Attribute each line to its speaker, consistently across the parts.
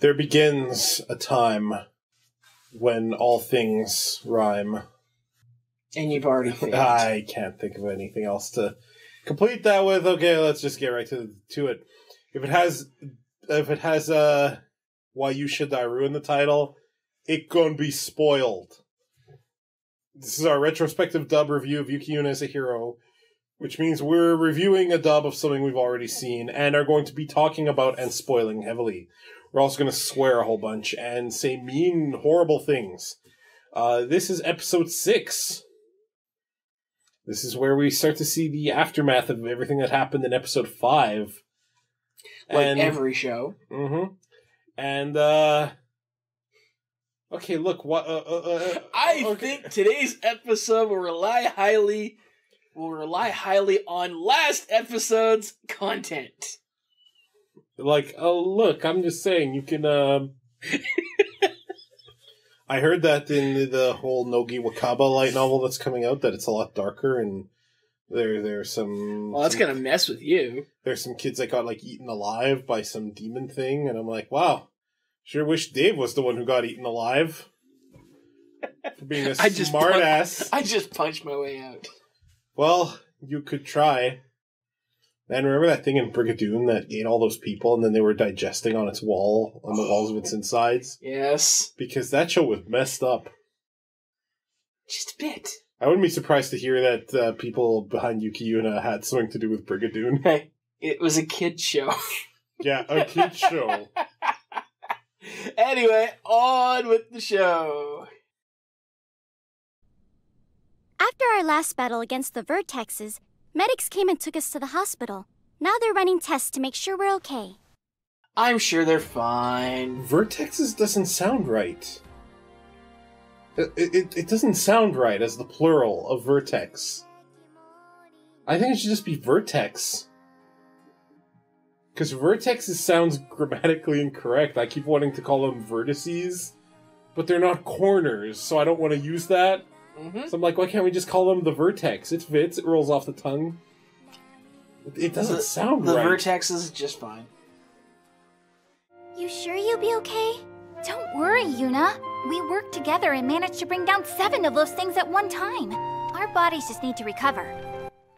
Speaker 1: There begins a time when all things rhyme.
Speaker 2: And you've already failed.
Speaker 1: I can't think of anything else to complete that with. Okay, let's just get right to it. If it has Why You Should I Ruin the title, it gonna be spoiled. This is our retrospective dub review of Yuki Yuna as a Hero, which means we're reviewing a dub of something we've already seen and are going to be talking about and spoiling heavily. We're also going to swear a whole bunch and say mean, horrible things. This is episode 6. This is where we start to see the aftermath of everything that happened in episode 5.
Speaker 2: Like every show.
Speaker 1: Mm-hmm. And, okay, look, what...
Speaker 2: I think today's episode will rely highly on last episode's content.
Speaker 1: Like, oh, look, I'm just saying, you can, I heard that in the whole Nogi Wakaba light novel that's coming out, that it's a lot darker, and there's some...
Speaker 2: Well, that's gonna mess with you.
Speaker 1: There's some kids that got, like, eaten alive by some demon thing, and I'm like, wow, sure wish Dave was the one who got eaten alive. For being a smart ass.
Speaker 2: I just punched my way out.
Speaker 1: Well, you could try. Man, remember that thing in Brigadoon that ate all those people and then they were digesting on its wall, on the walls of its insides?
Speaker 2: Yes.
Speaker 1: Because that show was messed up.
Speaker 2: Just a bit.
Speaker 1: I wouldn't be surprised to hear that people behind Yuki Yuna had something to do with Brigadoon.
Speaker 2: Hey, it was a kid's show.
Speaker 1: Yeah, a kid's show.
Speaker 2: Anyway, on with the show.
Speaker 3: After our last battle against the Vertexes, medics came and took us to the hospital. Now they're running tests to make sure we're okay.
Speaker 2: I'm sure they're fine.
Speaker 1: Vertexes doesn't sound right. It doesn't sound right as the plural of vertex. I think it should just be vertex. Because vertexes sounds grammatically incorrect. I keep wanting to call them vertices, but they're not corners, so I don't want to use that.
Speaker 2: Mm-hmm.
Speaker 1: So I'm like, why can't we just call them the vertex? It fits, it rolls off the tongue. It doesn't sound right.
Speaker 2: The vertex is just fine.
Speaker 3: You sure you'll be okay? Don't worry, Yuna. We worked together and managed to bring down 7 of those things at one time. Our bodies just need to recover.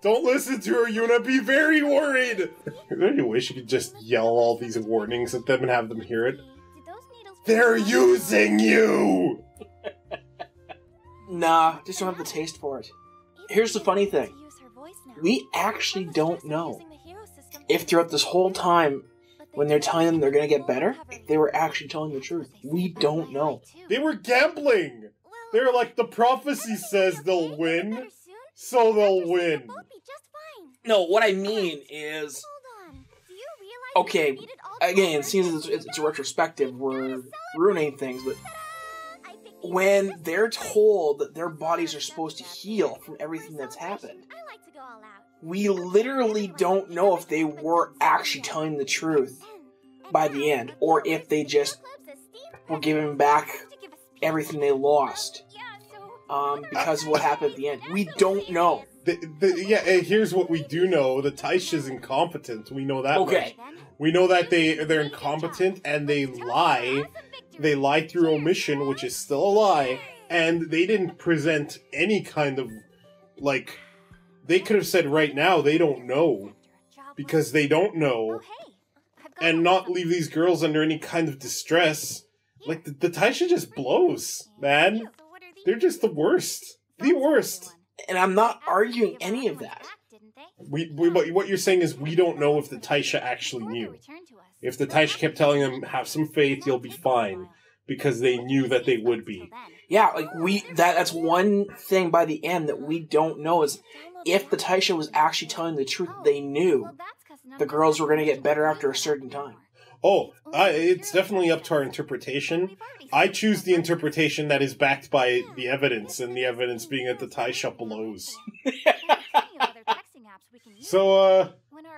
Speaker 1: Don't listen to her, Yuna. Be very worried. Don't you wish you could just yell all these warnings at them and have them hear it? They're using you!
Speaker 2: Nah, just don't have the taste for it. Here's the funny thing. We actually don't know if throughout this whole time, when they're telling them they're gonna get better, if they were actually telling the truth. We don't know.
Speaker 1: They were gambling! They're like, the prophecy says they'll win, so they'll win.
Speaker 2: No, what I mean is... Okay, again, since it's a retrospective, we're ruining things, but... When they're told that their bodies are supposed to heal from everything that's happened, we literally don't know if they were actually telling the truth by the end, or if they just were giving back everything they lost because of what happened at the end. We don't know.
Speaker 1: Here's what we do know. The Taisha's incompetent. We know that
Speaker 2: okay.
Speaker 1: much. We know that they're incompetent and they lie. They lie through omission, which is still a lie, and they didn't present any kind of, like, they could have said right now they don't know, because they don't know, and not leave these girls under any kind of distress. Like, the Taisha just blows, man. They're just the worst. The worst.
Speaker 2: And I'm not arguing any of that.
Speaker 1: What you're saying is we don't know if the Taisha actually knew. If the Taisha kept telling them, have some faith, you'll be fine, because they knew that they would be.
Speaker 2: Yeah, like that's one thing by the end that we don't know is if the Taisha was actually telling the truth, they knew the girls were going to get better after a certain time.
Speaker 1: Oh, it's definitely up to our interpretation. I choose the interpretation that is backed by the evidence, and the evidence being that the Taisha blows. So,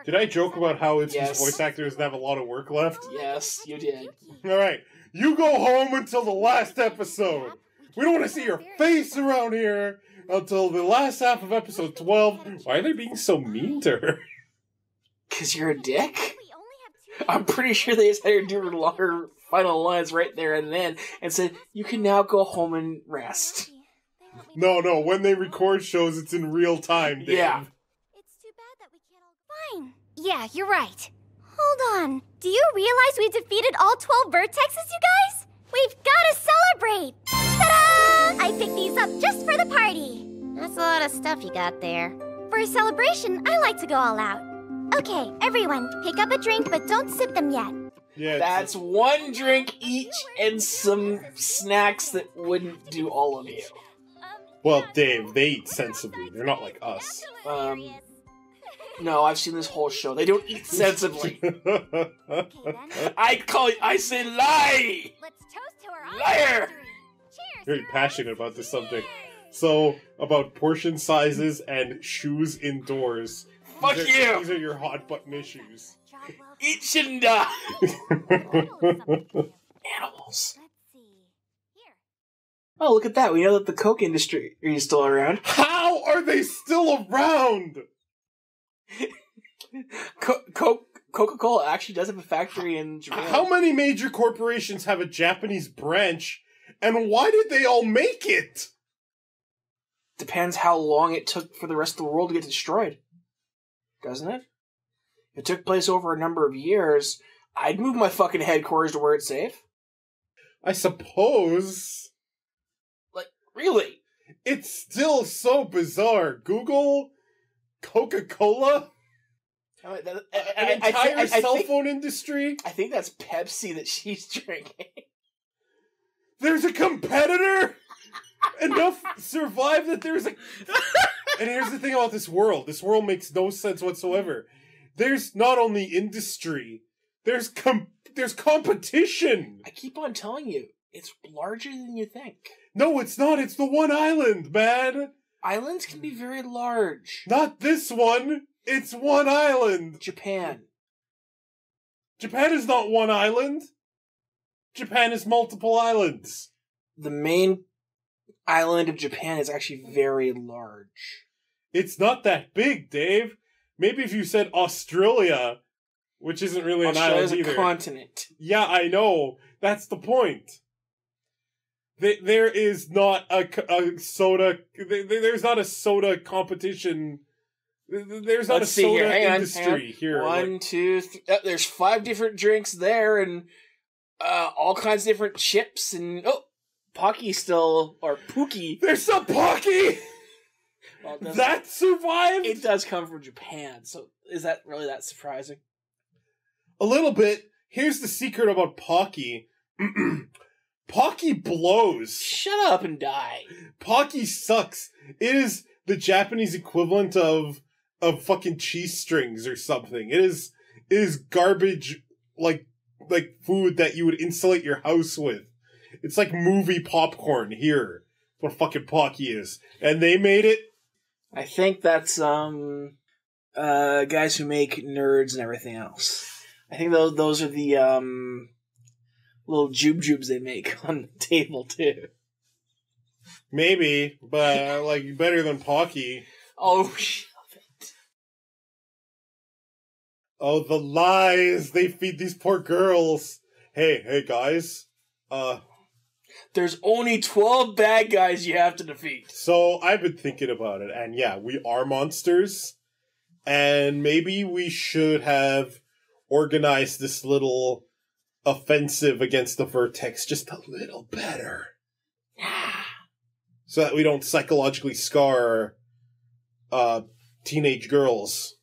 Speaker 1: did I joke about how it's these voice actors that have a lot of work left?
Speaker 2: Yes, you did.
Speaker 1: Alright, you go home until the last episode. We don't want to see your face around here until the last half of episode 12. Why are they being so mean to her?
Speaker 2: 'Cause you're a dick? I'm pretty sure they just had her do her longer final lines right there and then and said, "You can now go home and rest."
Speaker 1: No, when they record shows, it's in real time, Dave.
Speaker 2: Yeah.
Speaker 3: It's too bad that we can't all... Fine. Yeah, you're right. Hold on. Do you realize we defeated all 12 vertexes, you guys? We've gotta celebrate! Ta-da! I picked these up just for the party. That's a lot of stuff you got there. For a celebration, I like to go all out. Okay, everyone, pick up a drink, but don't sip them yet.
Speaker 1: Yeah,
Speaker 2: that's one drink each and some snacks that wouldn't do all of you.
Speaker 1: Well, Dave, they eat sensibly. They're not like us.
Speaker 2: No, I've seen this whole show. They don't eat sensibly. I say lie!
Speaker 3: Let's toast to our
Speaker 2: Liar!
Speaker 1: Very passionate about this subject. So, about portion sizes and shoes indoors.
Speaker 2: Fuck you!
Speaker 1: These are your hot button issues.
Speaker 2: Eat shit and die! Animals. Oh, look at that. We know that the Coke industry is still around.
Speaker 1: How are they still around?
Speaker 2: Coca-Cola actually does have a factory in Japan.
Speaker 1: How many major corporations have a Japanese branch, and why did they all make it?
Speaker 2: Depends how long it took for the rest of the world to get destroyed. Doesn't it? If it took place over a number of years, I'd move my fucking headquarters to where it's safe.
Speaker 1: I suppose.
Speaker 2: Like, really?
Speaker 1: It's still so bizarre. Google, Coca-Cola, an entire cell phone industry.
Speaker 2: I think that's Pepsi that she's drinking.
Speaker 1: There's a competitor? Enough survive that there's a... And here's the thing about this world. This world makes no sense whatsoever. There's not only industry, there's competition.
Speaker 2: I keep on telling you, it's larger than you think.
Speaker 1: No, it's not. It's the one island, man.
Speaker 2: Islands can be very large.
Speaker 1: Not this one. It's one island.
Speaker 2: Japan.
Speaker 1: Japan is not one island. Japan is multiple islands.
Speaker 2: The main island of Japan is actually very large.
Speaker 1: It's not that big, Dave. Maybe if you said Australia, which isn't really an island either.
Speaker 2: Australia's a continent.
Speaker 1: Yeah, I know. That's the point. There is not a soda... There's not a soda competition... There's not a soda industry here.
Speaker 2: One, two, three... there's 5 different drinks there, and all kinds of different chips, and... Oh! Pocky still... Or Pookie.
Speaker 1: There's some Pocky!
Speaker 2: Well,
Speaker 1: that survived?
Speaker 2: It does come from Japan, so is that really that surprising?
Speaker 1: A little bit. Here's the secret about Pocky. Pocky blows.
Speaker 2: Shut up and die.
Speaker 1: Pocky sucks. It is the Japanese equivalent of fucking cheese strings or something. It is garbage like food that you would insulate your house with. It's like movie popcorn here. That's what fucking Pocky is. And they made it.
Speaker 2: I think that's guys who make Nerds and everything else. I think those are the little jubes they make on the table too.
Speaker 1: Maybe, but like better than Pocky.
Speaker 2: Oh, shut it.
Speaker 1: Oh, the lies they feed these poor girls. Hey guys.
Speaker 2: There's only 12 bad guys you have to defeat.
Speaker 1: So I've been thinking about it, and yeah, we are monsters, and maybe we should have organized this little offensive against the Vertex just a little better. So that we don't psychologically scar teenage girls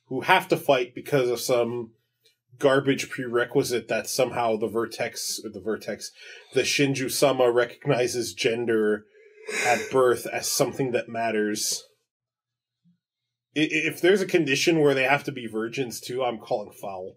Speaker 1: who have to fight because of some garbage prerequisite that somehow the Shinju-sama recognizes gender at birth as something that matters. If there's a condition where they have to be virgins too, I'm calling foul.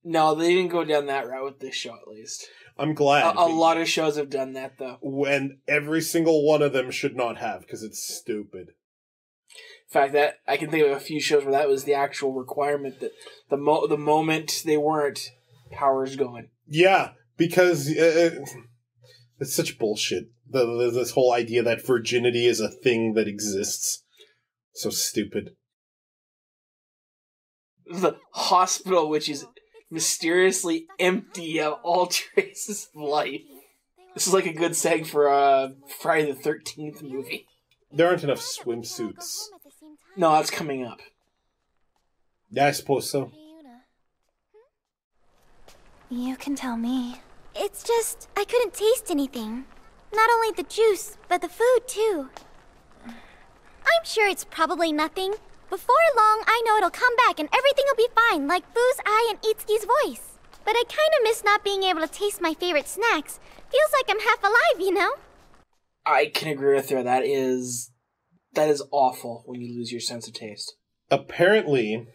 Speaker 2: No, they didn't go down that route with this show, at least.
Speaker 1: I'm glad.
Speaker 2: A lot of shows have done that, though.
Speaker 1: When every single one of them should not have, because it's stupid.
Speaker 2: In fact, that I can think of a few shows where that was the actual requirement, that the moment they weren't, power's going.
Speaker 1: Yeah, because it's such bullshit. This whole idea that virginity is a thing that exists. So stupid.
Speaker 2: The hospital, which is mysteriously empty of all traces of life. This is like a good seg for a Friday the 13th movie.
Speaker 1: There aren't enough swimsuits.
Speaker 2: No, that's coming up.
Speaker 1: Yeah, I suppose so.
Speaker 3: You can tell me. It's just, I couldn't taste anything. Not only the juice, but the food too. I'm sure it's probably nothing. Before long, I know it'll come back and everything will be fine, like Fu's eye and Itsuki's voice. But I kinda miss not being able to taste my favorite snacks. Feels like I'm half alive, you know?
Speaker 2: I can agree with her. That is awful when you lose your sense of taste.
Speaker 1: Apparently,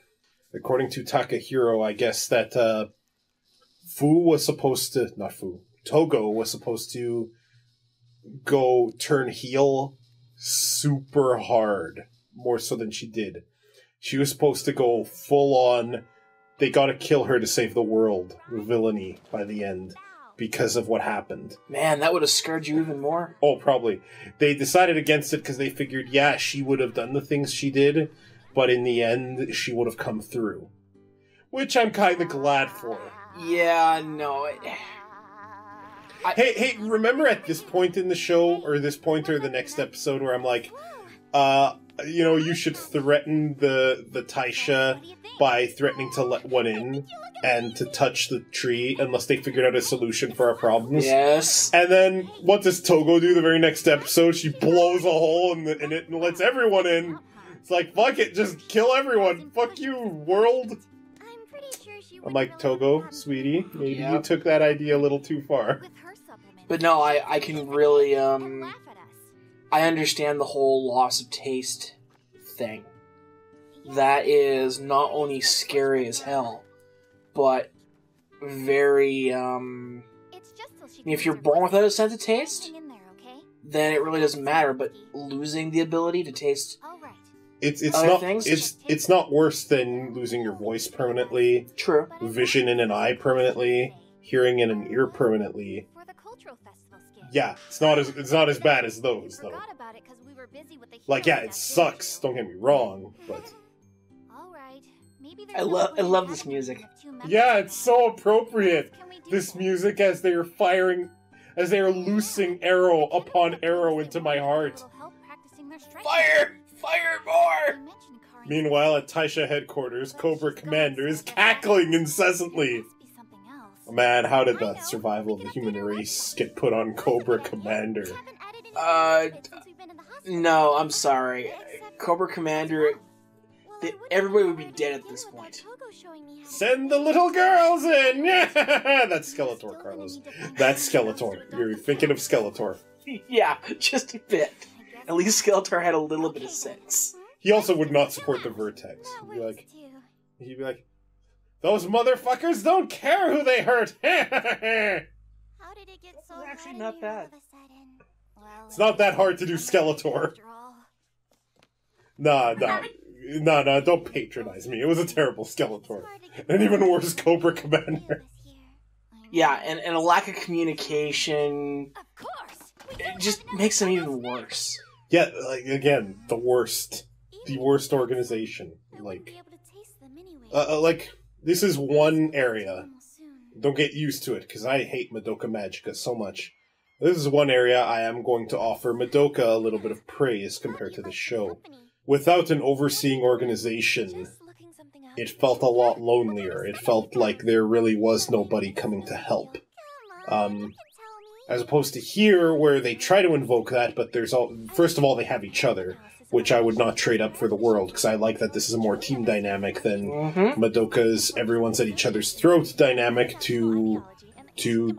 Speaker 1: according to Takahiro, I guess that Togo was supposed to go turn heel super hard, more so than she did. She was supposed to go full on, they gotta kill her to save the world, villainy by the end, because of what happened.
Speaker 2: Man, that would have scared you even more.
Speaker 1: Oh, probably. They decided against it because they figured, yeah, she would have done the things she did, but in the end, she would have come through. Which I'm kind of glad for.
Speaker 2: Yeah, no.
Speaker 1: Hey, remember at this point in the show, or this point or the next episode, where I'm like, you should threaten the Taisha by threatening to let one in and to touch the tree unless they figured out a solution for our problems.
Speaker 2: Yes.
Speaker 1: And then what does Togo do the very next episode? She blows a hole in it and lets everyone in. It's like, fuck it, just kill everyone. Fuck you, world. I'm like, Togo, sweetie, maybe you took that idea a little too far.
Speaker 2: But no, I can really, I understand the whole loss of taste thing. That is not only scary as hell, but very, if you're born without a sense of taste, then it really doesn't matter, but losing the ability to taste
Speaker 1: it's not worse than losing your voice permanently.
Speaker 2: True.
Speaker 1: Vision in an eye permanently, hearing in an ear permanently. Yeah, it's not as bad as those though. Like, yeah, it sucks, don't get me wrong, but
Speaker 2: I love this music.
Speaker 1: Yeah, it's so appropriate. This music as they are loosing arrow upon arrow into my heart.
Speaker 2: Fire! Fire more!
Speaker 1: Meanwhile, at Taisha headquarters, Cobra Commander is cackling incessantly. Man, how did the survival of the human race get put on Cobra Commander?
Speaker 2: No, I'm sorry. Cobra Commander, everybody would be dead at this point.
Speaker 1: Send the little girls in! Yeah! That's Skeletor, Carlos. That's Skeletor. You're thinking of Skeletor.
Speaker 2: Yeah, just a bit. At least Skeletor had a little bit of sense.
Speaker 1: He also would not support the Vertex. He'd be like, those motherfuckers don't care who they hurt!
Speaker 2: Actually not bad.
Speaker 1: It's not that hard to do Skeletor. Nah, don't patronize me. It was a terrible Skeletor. And even worse, Cobra Commander.
Speaker 2: Yeah, and a lack of communication, it just makes them even worse.
Speaker 1: Yeah, like, again, the worst organization. Like, this is one area. Don't get used to it, because I hate Madoka Magica so much. This is one area I am going to offer Madoka a little bit of praise compared to the show. Without an overseeing organization, it felt a lot lonelier. It felt like there really was nobody coming to help. As opposed to here, where they try to invoke that, but first of all, they have each other, which I would not trade up for the world, because I like that this is a more team dynamic than Madoka's everyone's at each other's throat dynamic to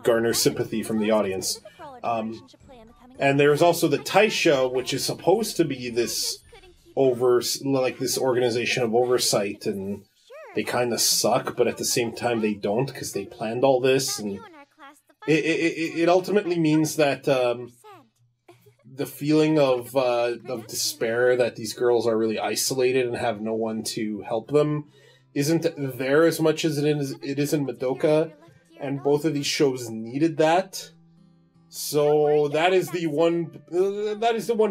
Speaker 1: garner sympathy from the audience. And there's also the Taisha, which is supposed to be this this organization of oversight, and they kind of suck, but at the same time they don't, because they planned all this, and it ultimately means that the feeling of despair that these girls are really isolated and have no one to help them isn't there as much as it is in Madoka, and both of these shows needed that. So that is the one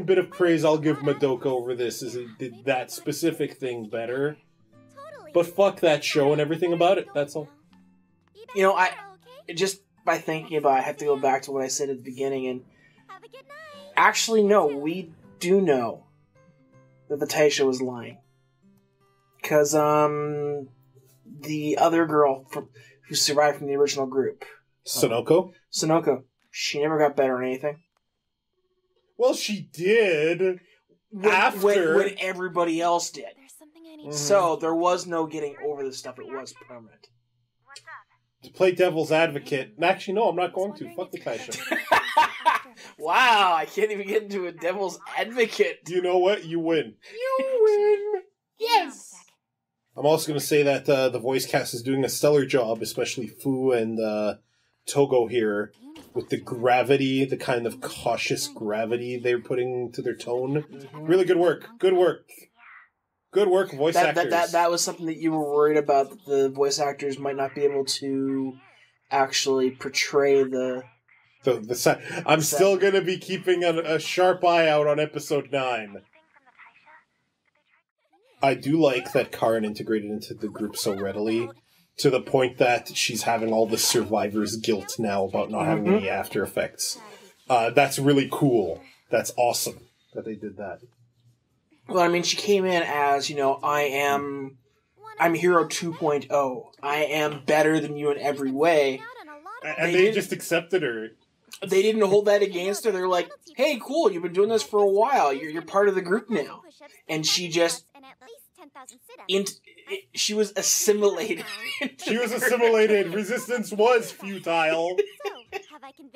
Speaker 1: bit of praise I'll give Madoka over this, is it did that specific thing better. But fuck that show and everything about it, that's all.
Speaker 2: You know, just by thinking about it, I have to go back to what I said at the beginning, and actually, no, we do know that the Taisha was lying. Because, the other girl who survived from the original group, Sonoko, she never got better at anything.
Speaker 1: Well, she did when
Speaker 2: everybody else did. So there was no getting over this stuff. It was permanent.
Speaker 1: To play devil's advocate, actually, no, I'm not going to. Fuck the Taisha.
Speaker 2: Wow, I can't even get into a devil's advocate.
Speaker 1: You know what? You win.
Speaker 2: You win. Yes.
Speaker 1: I'm also going to say that the voice cast is doing a stellar job, especially Fu and Togo here, with the gravity, the kind of cautious gravity they're putting to their tone. Mm-hmm. Really good work. Good work. Good work, voice actors.
Speaker 2: That was something that you were worried about, that the voice actors might not be able to actually portray the
Speaker 1: I'm still going to be keeping a sharp eye out on episode 9. I do like that Karin integrated into the group so readily, to the point that she's having all the survivor's guilt now about not having any after effects. That's really cool. That's awesome that they did that.
Speaker 2: Well, I mean, she came in as, I'm Hero 2.0. I am better than you in every way.
Speaker 1: And they just accepted her.
Speaker 2: They didn't hold that against her. They're like, hey, cool, you've been doing this for a while. You're part of the group now. And she just... she was assimilated.
Speaker 1: She was assimilated. Resistance was futile.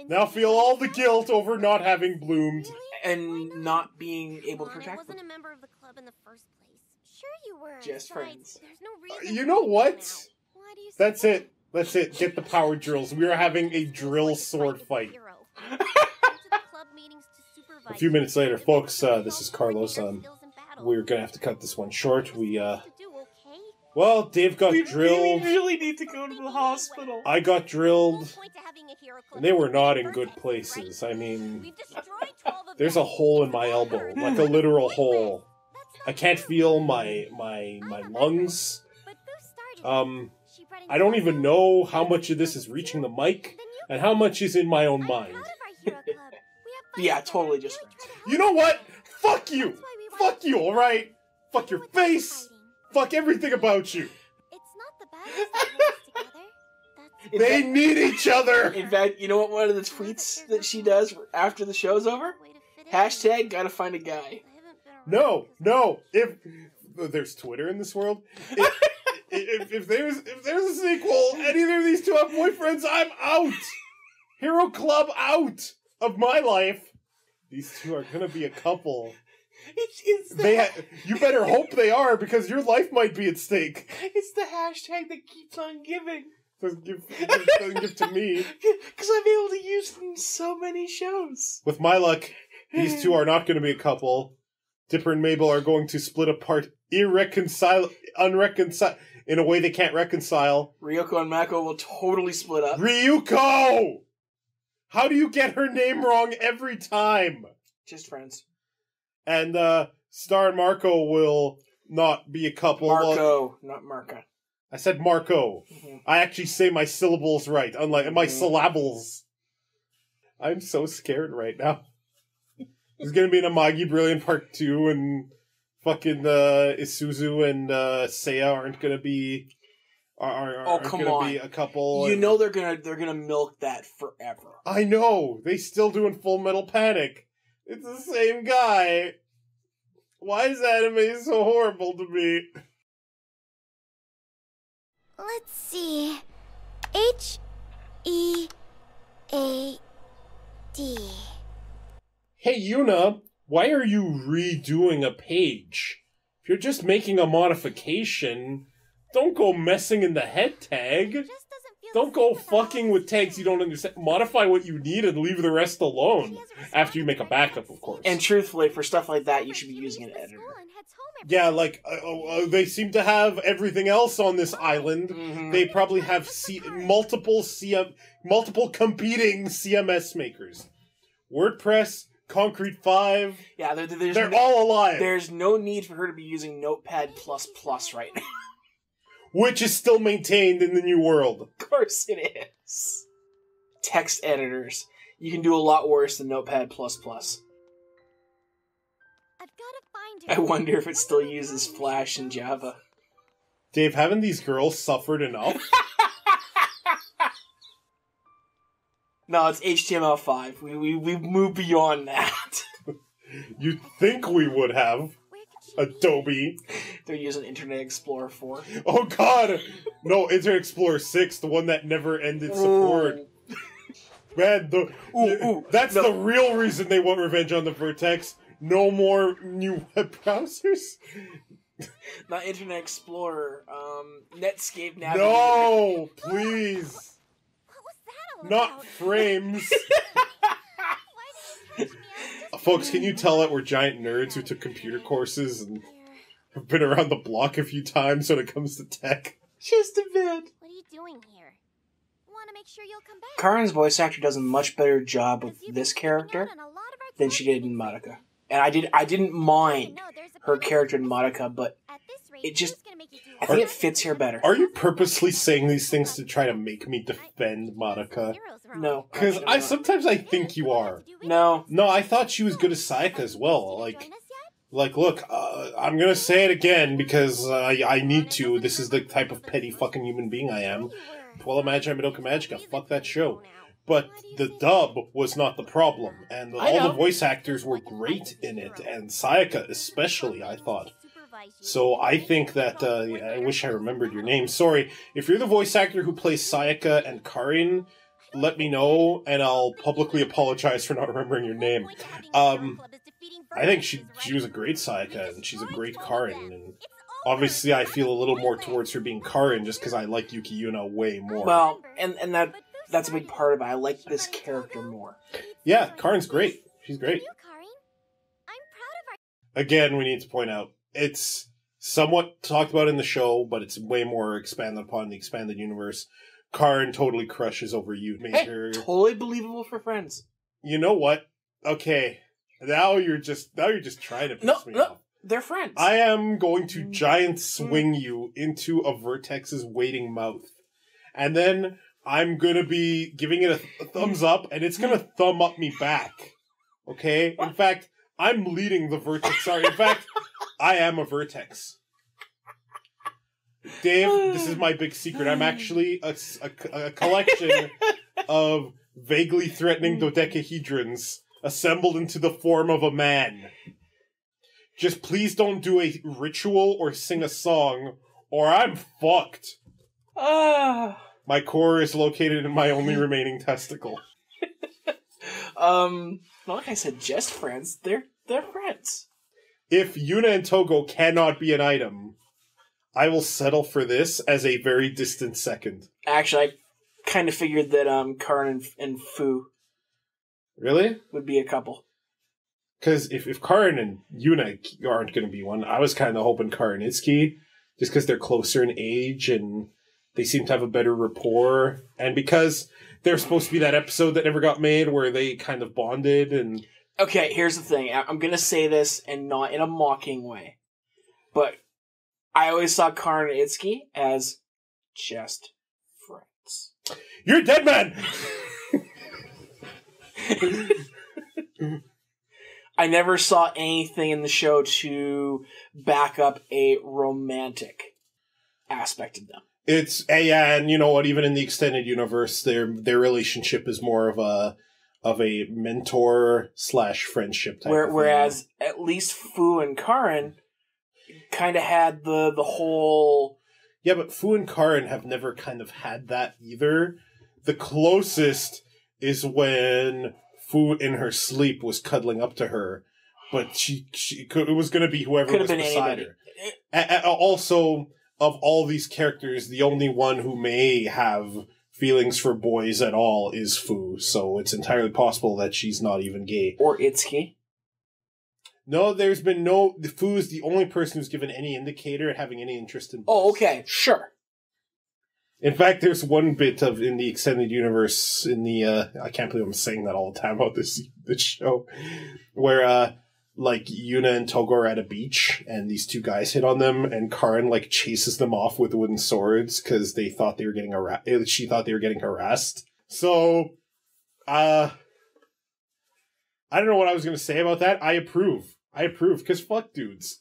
Speaker 1: Now feel all the guilt over not having bloomed.
Speaker 2: And not being able to protect them.
Speaker 3: I wasn't a member of the club in the first place. Sure you were.
Speaker 2: Just friends.
Speaker 3: There's no reason
Speaker 1: you know what?
Speaker 3: Why do you
Speaker 1: That's it. That's it. Get the power drills. We are having a drill sword fight. A few minutes later, folks, this is Carlos. We're going to have to cut this one short. Well, Dave got drilled.
Speaker 2: We really need to go to the hospital.
Speaker 1: I got drilled. And they were not in good places. I mean, there's a hole in my elbow, like a literal hole. I can't feel my lungs. I don't even know how much of this is reaching the mic and how much is in my own mind.
Speaker 2: Yeah, totally just.
Speaker 1: You know what? Fuck you! Fuck you, alright? Fuck your face! Fuck everything about you! They need each other!
Speaker 2: In fact, you know what one of the tweets that she does after the show's over? Hashtag gotta find a guy.
Speaker 1: No. If there's Twitter in this world, if there's a sequel and either of these two have boyfriends, I'm out! Hero Club out of my life. These two are gonna be a couple. You better hope they are, because your life might be at stake.
Speaker 2: It's the hashtag that keeps on giving.
Speaker 1: Doesn't give to me.
Speaker 2: Because I'm able to use them in so many shows.
Speaker 1: With my luck, these two are not going to be a couple. Dipper and Mabel are going to split apart in a way they can't reconcile.
Speaker 2: Ryuko and Mako will totally split up.
Speaker 1: Ryuko! How do you get her name wrong every time?
Speaker 2: Just friends.
Speaker 1: And Star and Marco will not be a couple.
Speaker 2: Marco, not Marca.
Speaker 1: I said Marco. Mm-hmm. I actually say my syllables right, unlike my syllables. I'm so scared right now. There's gonna be an Amagi Brilliant Part 2, and fucking Isuzu and Seiya aren't gonna be be a couple.
Speaker 2: You know they're gonna milk that forever.
Speaker 1: I know. They still doing Full Metal Panic. It's the same guy. Why is anime so horrible to me?
Speaker 3: Let's see. H-E-A-D.
Speaker 1: Hey, Yuna, why are you redoing a page? If you're just making a modification, don't go messing in the head tag. Don't go fucking with tags you don't understand. Modify what you need and leave the rest alone. After you make a backup, of course.
Speaker 2: And truthfully, for stuff like that, you should be using an editor.
Speaker 1: Yeah, like, they seem to have everything else on this island. Mm-hmm. They probably have multiple competing CMS makers. WordPress, Concrete 5.
Speaker 2: Yeah,
Speaker 1: they're all alive.
Speaker 2: There's no need for her to be using Notepad++ right now.
Speaker 1: which is still maintained in the new world.
Speaker 2: Of course it is. Text editors. You can do a lot worse than Notepad++.
Speaker 3: I've got to find her.
Speaker 2: I wonder if it still uses Flash and Java.
Speaker 1: Dave, haven't these girls suffered enough?
Speaker 2: No, it's HTML5. We've moved beyond that.
Speaker 1: You'd think we would have. Adobe.
Speaker 2: They're using Internet Explorer 4.
Speaker 1: Oh god! No, Internet Explorer 6, the one that never ended support. Man, that's the real reason they want Revenge on the Vertex. No more new web browsers.
Speaker 2: Not Internet Explorer, Netscape Navigator.
Speaker 1: No, please.
Speaker 3: What was that all
Speaker 1: Not
Speaker 3: about?
Speaker 1: frames. Folks, can you tell that we're giant nerds who took computer courses and have been around the block a few times when it comes to tech?
Speaker 2: Just a bit.
Speaker 3: What are you doing here? Want to make sure you'll come back.
Speaker 2: Karin's voice actor does a much better job with this character than she did in Madoka. And I didn't mind her character in Madoka, but it just, I think it fits here better.
Speaker 1: Are you purposely saying these things to try to make me defend Madoka?
Speaker 2: No.
Speaker 1: Because sometimes I think you are.
Speaker 2: No.
Speaker 1: No, I thought she was good as Sayaka as well. Like, look, I'm gonna say it again because I need to. This is the type of petty fucking human being I am. Well, imagine Madoka Magica. Fuck that show. But the dub was not the problem, and all the voice actors were great in it, and Sayaka especially, I thought. So I think that, I wish I remembered your name. Sorry, if you're the voice actor who plays Sayaka and Karin, let me know, and I'll publicly apologize for not remembering your name. I think she was a great Sayaka, and she's a great Karin, and obviously I feel a little more towards her being Karin, just because I like Yuki Yuna way more.
Speaker 2: Well, and that's a big part of it. I like this character more.
Speaker 1: Yeah, Karin's great. She's great. Again, we need to point out, it's somewhat talked about in the show, but it's way more expanded upon in the expanded universe. Karin totally crushes over you.
Speaker 2: Hey, totally believable for friends.
Speaker 1: You know what? Okay, now you're just trying to piss me off.
Speaker 2: They're friends.
Speaker 1: I am going to giant swing you into a Vertex's waiting mouth, and then I'm gonna be giving it a thumbs up, and it's gonna thumb up me back. Okay? In fact, I'm leading the Vertex. Sorry, in fact, I am a Vertex. Dave, this is my big secret. I'm actually a collection of vaguely threatening dodecahedrons assembled into the form of a man. Just please don't do a ritual or sing a song, or I'm fucked. My core is located in my only remaining testicle.
Speaker 2: Not like I said, just friends. They're friends.
Speaker 1: If Yuna and Togo cannot be an item, I will settle for this as a very distant second.
Speaker 2: Actually, I kind of figured that Karin and Fu
Speaker 1: Really?
Speaker 2: would be a couple.
Speaker 1: Because if Karin and Yuna aren't going to be one, I was kind of hoping Karin and Itsuki, just because they're closer in age and they seem to have a better rapport, and because there's supposed to be that episode that never got made where they kind of bonded and...
Speaker 2: Okay, here's the thing. I'm going to say this, and not in a mocking way, but I always saw Karin and Itsuki as just friends.
Speaker 1: You're a dead man!
Speaker 2: I never saw anything in the show to back up a romantic aspect of them.
Speaker 1: It's and you know what? Even in the extended universe, their relationship is more of a mentor / friendship type.
Speaker 2: Whereas at least Fu and Karin kind of had the whole.
Speaker 1: Yeah, but Fu and Karin have never kind of had that either. The closest is when Fu in her sleep was cuddling up to her, but it was going to be whoever was beside her. Also, of all these characters, the only one who may have feelings for boys at all is Fu, so it's entirely possible that she's not even gay.
Speaker 2: Or Itsuki.
Speaker 1: No, there's been no... Fu is the only person who's given any indicator of having any interest in boys.
Speaker 2: Oh, okay, sure.
Speaker 1: In fact, there's one bit of in the extended universe in the I can't believe I'm saying that all the time about this show, where like Yuna and Togo are at a beach and these two guys hit on them and Karin like chases them off with wooden swords because they thought they were getting she thought they were getting harassed. So, I don't know what I was going to say about that. I approve because fuck dudes.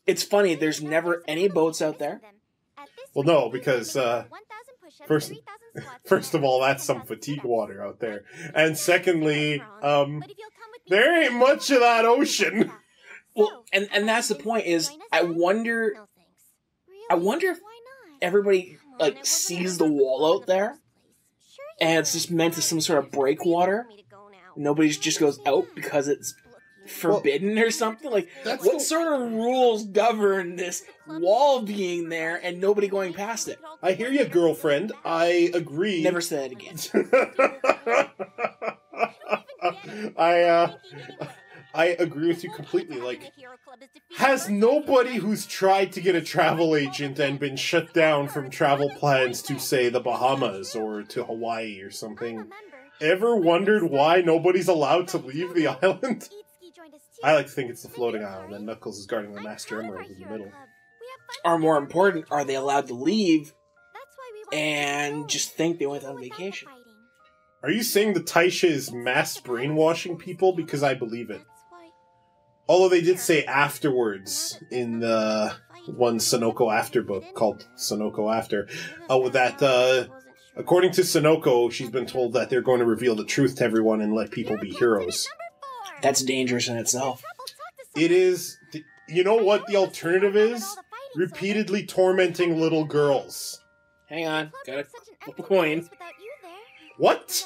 Speaker 2: It's funny, there's never any boats out there.
Speaker 1: Well, no, because first of all, that's some fatigue water out there. And secondly, there ain't much of that ocean.
Speaker 2: Well, and that's the point is, I wonder if everybody, like, sees the wall out there, and it's just meant as some sort of breakwater. Nobody just goes out because it's forbidden or something. Like, what sort of rules govern this wall being there and nobody going past it?
Speaker 1: I hear you, girlfriend. I agree.
Speaker 2: Never say that again.
Speaker 1: I agree with you completely. Like, has nobody who's tried to get a travel agent and been shut down from travel plans to, say, the Bahamas or to Hawaii or something, ever wondered why nobody's allowed to leave the island? I like to think it's the floating island, and Knuckles is guarding the Master Emerald in the middle.
Speaker 2: Or more important, are they allowed to leave and just think they went on vacation?
Speaker 1: Are you saying that Taisha is mass brainwashing people? Because I believe it. Although they did say afterwards in the one Sonoko After book called Sonoko After, that according to Sonoko, she's been told that they're going to reveal the truth to everyone and let people be heroes.
Speaker 2: That's dangerous in itself.
Speaker 1: It is. You know what the alternative is? Repeatedly tormenting little girls.
Speaker 2: Hang on, got a flip a coin.
Speaker 1: What?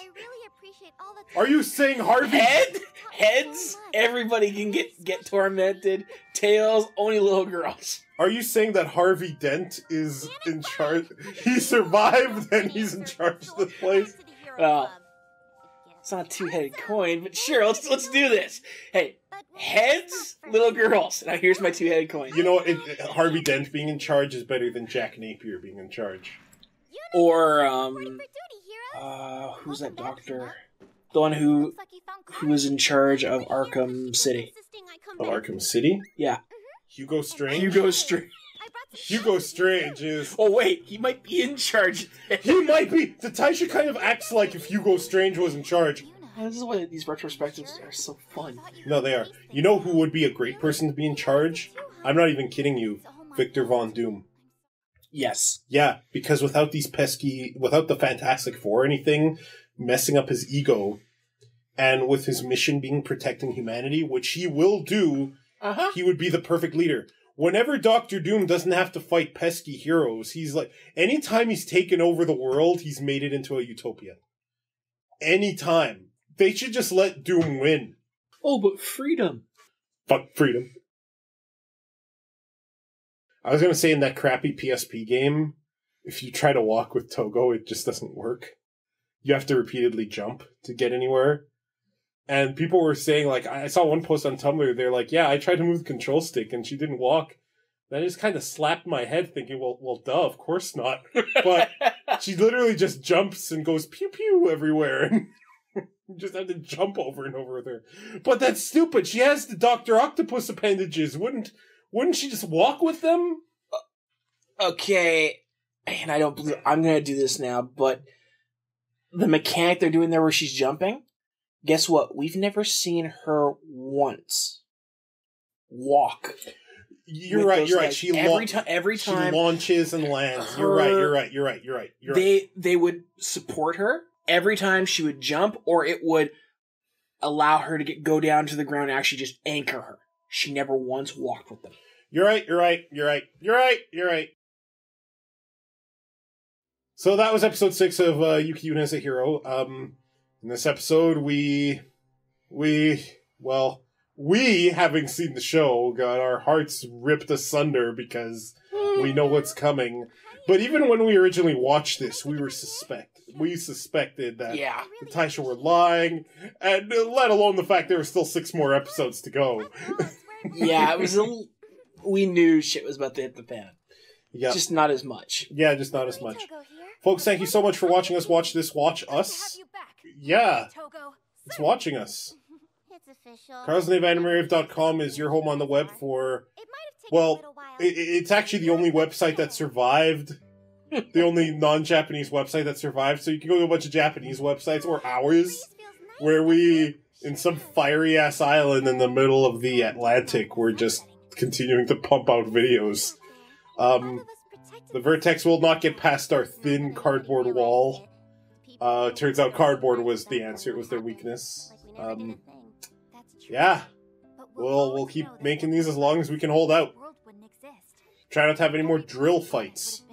Speaker 1: Are you saying Harvey?
Speaker 2: Heads, everybody can get tormented. Tails, only little girls.
Speaker 1: Are you saying that Harvey Dent is in charge? He survived and he's in charge of this place?
Speaker 2: Well, it's not a two-headed coin, but sure, let's do this. Hey, heads, little girls. Now here's my two-headed coin.
Speaker 1: You know what? Harvey Dent being in charge is better than Jack Napier being in charge.
Speaker 2: Or, who's that doctor? The one who was in charge of Arkham City.
Speaker 1: Of Arkham City?
Speaker 2: Yeah.
Speaker 1: Hugo Strange?
Speaker 2: Hugo
Speaker 1: Strange is...
Speaker 2: Oh, wait, he might be in charge.
Speaker 1: He might be! The Taisha kind of acts like if Hugo Strange was in charge.
Speaker 2: This is why these retrospectives are so fun.
Speaker 1: No, they are. You know who would be a great person to be in charge? I'm not even kidding you. Victor Von Doom.
Speaker 2: Yes.
Speaker 1: Yeah, because without the Fantastic Four or anything messing up his ego, and with his mission being protecting humanity, which he will do, he would be the perfect leader. Whenever Doctor Doom doesn't have to fight pesky heroes, he's like, anytime he's taken over the world, he's made it into a utopia. Anytime. They should just let Doom win.
Speaker 2: Oh, but freedom.
Speaker 1: Fuck freedom. I was going to say in that crappy PSP game, if you try to walk with Togo, it just doesn't work. You have to repeatedly jump to get anywhere. And people were saying, like, I saw one post on Tumblr, they're like, yeah, I tried to move the control stick and she didn't walk. Then I just kind of slapped my head thinking, well, duh, of course not. But she literally just jumps and goes pew-pew everywhere. And you just have to jump over and over with her. But that's stupid. She has the Dr. Octopus appendages. Wouldn't she just walk with them?
Speaker 2: Okay, and I don't believe I'm going to do this now, but the mechanic they're doing there where she's jumping, guess what? We've never seen her once walk.
Speaker 1: You're right. She
Speaker 2: every time
Speaker 1: she launches and lands. You're right.
Speaker 2: They would support her every time she would jump, or it would allow her to go down to the ground and actually just anchor her. She never once walked with them.
Speaker 1: You're right. So that was episode 6 of Yuki Yuna as a Hero. In this episode, we, having seen the show, got our hearts ripped asunder because we know what's coming. But even when we originally watched this, we suspected that the Taisha were lying, and let alone the fact there were still 6 more episodes to go.
Speaker 2: Yeah, it was we knew shit was about to hit the fan.
Speaker 1: Yeah.
Speaker 2: Just not as much.
Speaker 1: Yeah, just not as much. Folks, thank you so much for watching us watch this. Watch us. Yeah. It's watching us. CarlsNaveAnimative.com is your home on the web for, well, it's actually the only website that survived. The only non-Japanese website that survived. So you can go to a bunch of Japanese websites, or ours, where we, in some fiery-ass island in the middle of the Atlantic, we're just continuing to pump out videos. The vertex will not get past our thin cardboard wall. Turns out cardboard was the answer. It was their weakness. Yeah. We'll keep making these as long as we can hold out. Try not to have any more drill fights.